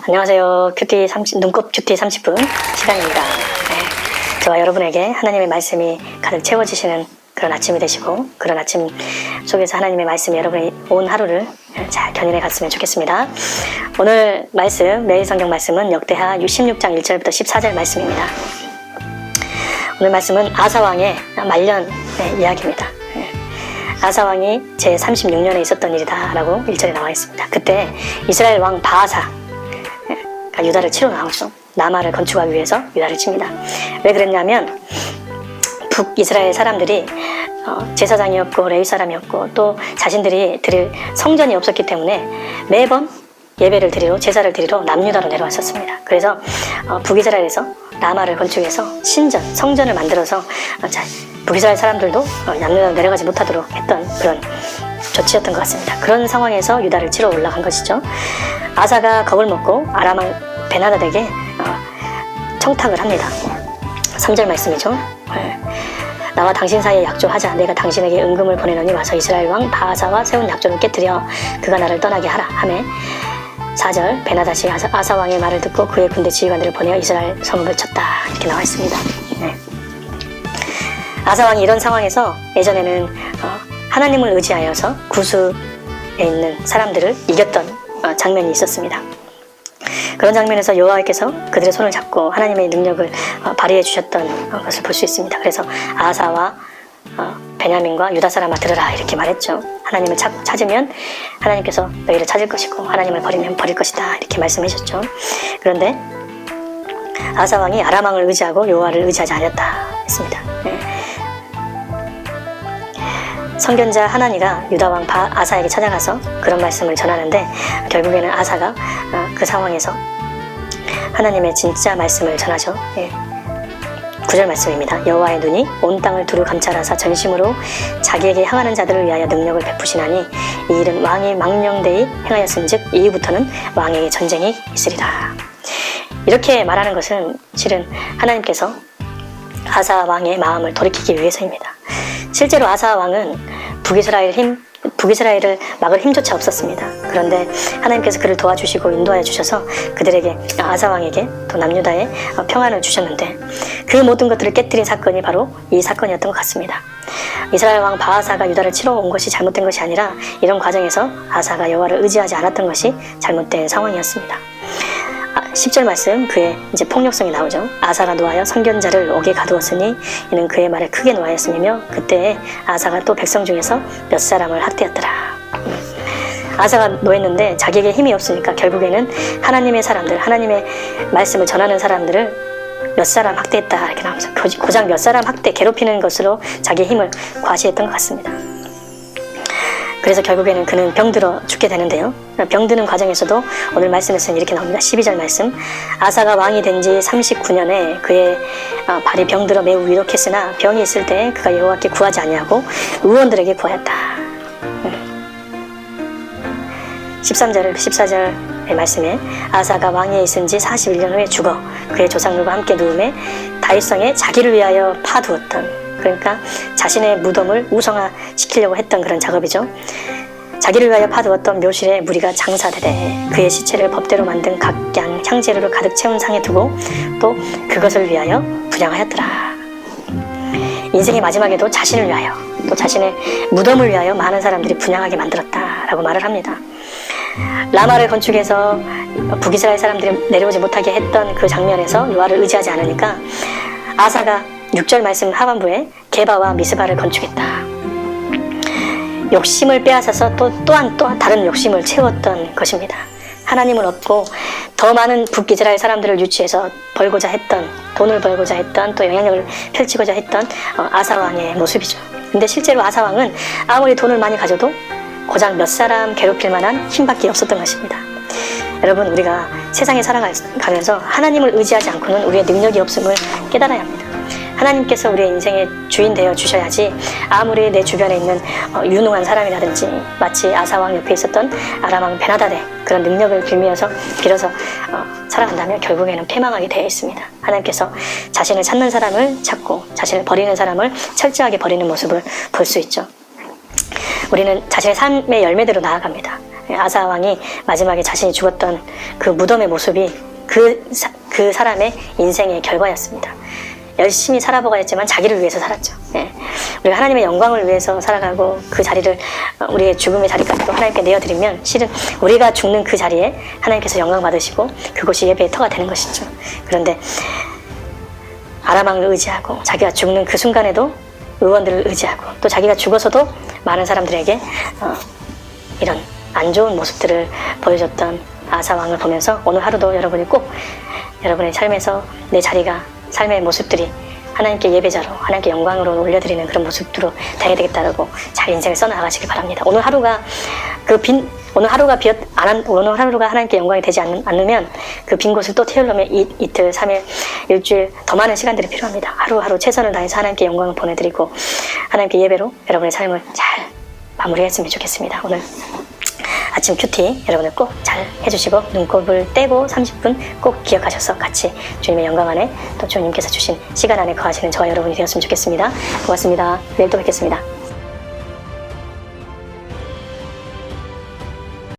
안녕하세요. 눈곱 큐티 30분 시간입니다. 네, 저와 여러분에게 하나님의 말씀이 가득 채워지시는 그런 아침이 되시고, 그런 아침 속에서 하나님의 말씀이 여러분이 온 하루를 잘 견인해 갔으면 좋겠습니다. 오늘 말씀, 매일 성경 말씀은 역대하 16장 1절부터 14절 말씀입니다. 오늘 말씀은 아사왕의 말년 이야기입니다. 아사왕이 제36년에 있었던 일이다 라고 1절에 나와 있습니다. 그때 이스라엘 왕 바아사, 유다를 치러 나오죠. 라마를 건축하기 위해서 유다를 칩니다. 왜 그랬냐면 북이스라엘 사람들이 제사장이었고 레위 사람이었고 또 자신들이 드릴 성전이 없었기 때문에 매번 예배를 드리러, 제사를 드리러 남유다로 내려왔었습니다. 그래서 북이스라엘에서 라마를 건축해서 신전, 성전을 만들어서 북이스라엘 사람들도 남유다로 내려가지 못하도록 했던 그런 조치였던 것 같습니다. 그런 상황에서 유다를 치러 올라간 것이죠. 아사가 겁을 먹고 아람왕 베나다덱에 청탁을 합니다. 3절 말씀이죠. 나와 당신 사이에 약조하자. 내가 당신에게 은금을 보내노니 와서 이스라엘 왕 바아사와 세운 약조를 깨뜨려 그가 나를 떠나게 하라 하매 4절 베나닷이 아사 왕의 말을 듣고 그의 군대 지휘관들을 보내어 이스라엘 성읍을 쳤다. 이렇게 나와 있습니다. 아사 왕이 이런 상황에서 예전에는 하나님을 의지하여서 구수에 있는 사람들을 이겼던 장면이 있었습니다. 그런 장면에서 여호와께서 그들의 손을 잡고 하나님의 능력을 발휘해 주셨던 것을 볼 수 있습니다. 그래서 아사와 베냐민과 유다 사람아 들으라 이렇게 말했죠. 하나님을 찾으면 하나님께서 너희를 찾을 것이고 하나님을 버리면 버릴 것이다 이렇게 말씀해 주셨죠. 그런데 아사 왕이 아람 왕을 의지하고 여호와를 의지하지 않았다 했습니다. 선견자 하나니가 유다 왕 아사에게 찾아가서 그런 말씀을 전하는데 결국에는 아사가 그 상황에서 하나님의 진짜 말씀을 전하죠. 9절 말씀입니다. 여호와의 눈이 온 땅을 두루 감찰하사 전심으로 자기에게 향하는 자들을 위하여 능력을 베푸시나니 이 일은 왕이 망령되이 행하였은즉 이후부터는 왕에게 전쟁이 있으리라. 이렇게 말하는 것은 실은 하나님께서 아사 왕의 마음을 돌이키기 위해서입니다. 실제로 아사 왕은 북이스라엘을 막을 힘조차 없었습니다. 그런데 하나님께서 그를 도와주시고 인도하여 주셔서 그들에게, 아사 왕에게 또 남유다에 평안을 주셨는데 그 모든 것들을 깨뜨린 사건이 바로 이 사건이었던 것 같습니다. 이스라엘 왕 바아사가 유다를 치러 온 것이 잘못된 것이 아니라 이런 과정에서 아사가 여호와를 의지하지 않았던 것이 잘못된 상황이었습니다. 10절 말씀, 그의 이제 폭력성이 나오죠. 아사가 노하여 선견자를 옥에 가두었으니 이는 그의 말에 크게 노하였음이며 그때 아사가 또 백성 중에서 몇 사람을 학대했더라. 아사가 노했는데 자기에게 힘이 없으니까 결국에는 하나님의 사람들, 하나님의 말씀을 전하는 사람들을 몇 사람 학대했다 이렇게 나오면서 고작 몇 사람 학대, 괴롭히는 것으로 자기의 힘을 과시했던 것 같습니다. 그래서 결국에는 그는 병들어 죽게 되는데요. 병드는 과정에서도 오늘 말씀에서는 이렇게 나옵니다. 12절 말씀. 아사가 왕이 된 지 39년에 그의 발이 병들어 매우 위독했으나 병이 있을 때 그가 여호와께 구하지 아니하고 의원들에게 구하였다. 14절의 말씀에 아사가 왕위에 있은 지 41년 후에 죽어 그의 조상들과 함께 누움에 다윗성에 자기를 위하여 파두었던, 그러니까 자신의 무덤을 우성화시키려고 했던 그런 작업이죠. 자기를 위하여 파두었던 묘실에 무리가 장사되되 그의 시체를 법대로 만든 각양 향재료를 가득 채운 상에 두고 또 그것을 위하여 분향하였더라. 인생의 마지막에도 자신을 위하여 또 자신의 무덤을 위하여 많은 사람들이 분향하게 만들었다라고 말을 합니다. 라마를 건축해서 북이스라엘 사람들이 내려오지 못하게 했던 그 장면에서 여호와를 의지하지 않으니까 아사가 6절 말씀 하반부에 게바와 미스바를 건축했다. 욕심을 빼앗아서 또한 다른 욕심을 채웠던 것입니다. 하나님을 얻고 더 많은 북이스라엘 사람들을 유치해서 돈을 벌고자 했던 또 영향력을 펼치고자 했던 아사 왕의 모습이죠. 근데 실제로 아사 왕은 아무리 돈을 많이 가져도 고작 몇 사람 괴롭힐 만한 힘밖에 없었던 것입니다. 여러분, 우리가 세상에 살아가면서 하나님을 의지하지 않고는 우리의 능력이 없음을 깨달아야 합니다. 하나님께서 우리의 인생의 주인 되어 주셔야지 아무리 내 주변에 있는 유능한 사람이라든지 마치 아사왕 옆에 있었던 아람왕 베나다데 그런 능력을 빌면서 빌어서 살아간다면 결국에는 패망하게 되어 있습니다. 하나님께서 자신을 찾는 사람을 찾고 자신을 버리는 사람을 철저하게 버리는 모습을 볼 수 있죠. 우리는 자신의 삶의 열매대로 나아갑니다. 아사 왕이 마지막에 자신이 죽었던 그 무덤의 모습이 그 사람의 인생의 결과였습니다. 열심히 살아보가 했지만 자기를 위해서 살았죠. 예. 우리가 하나님의 영광을 위해서 살아가고 그 자리를 우리의 죽음의 자리까지도 하나님께 내어드리면 실은 우리가 죽는 그 자리에 하나님께서 영광 받으시고 그곳이 예배의 터가 되는 것이죠. 그런데 아람왕을 의지하고 자기가 죽는 그 순간에도 의원들을 의지하고 또 자기가 죽어서도 많은 사람들에게 이런 안 좋은 모습들을 보여줬던 아사 왕을 보면서 오늘 하루도 여러분이 꼭 여러분의 삶에서 내 자리가 삶의 모습들이 하나님께 예배자로 하나님께 영광으로 올려드리는 그런 모습으로 되어야 되겠다라고 잘 인생을 써나가시길 바랍니다. 오늘 하루가 오늘 하루가 하나님께 영광이 되지 않으면 그 빈 곳을 또 채우려면 이틀, 3일, 일주일 더 많은 시간들이 필요합니다. 하루하루 최선을 다해서 하나님께 영광을 보내드리고 하나님께 예배로 여러분의 삶을 잘 마무리했으면 좋겠습니다. 오늘 아침 큐티 여러분들 꼭 잘 해주시고 눈곱을 떼고 30분 꼭 기억하셔서 같이 주님의 영광 안에 또 주님께서 주신 시간 안에 거하시는 저와 여러분이 되었으면 좋겠습니다. 고맙습니다. 내일 또 뵙겠습니다.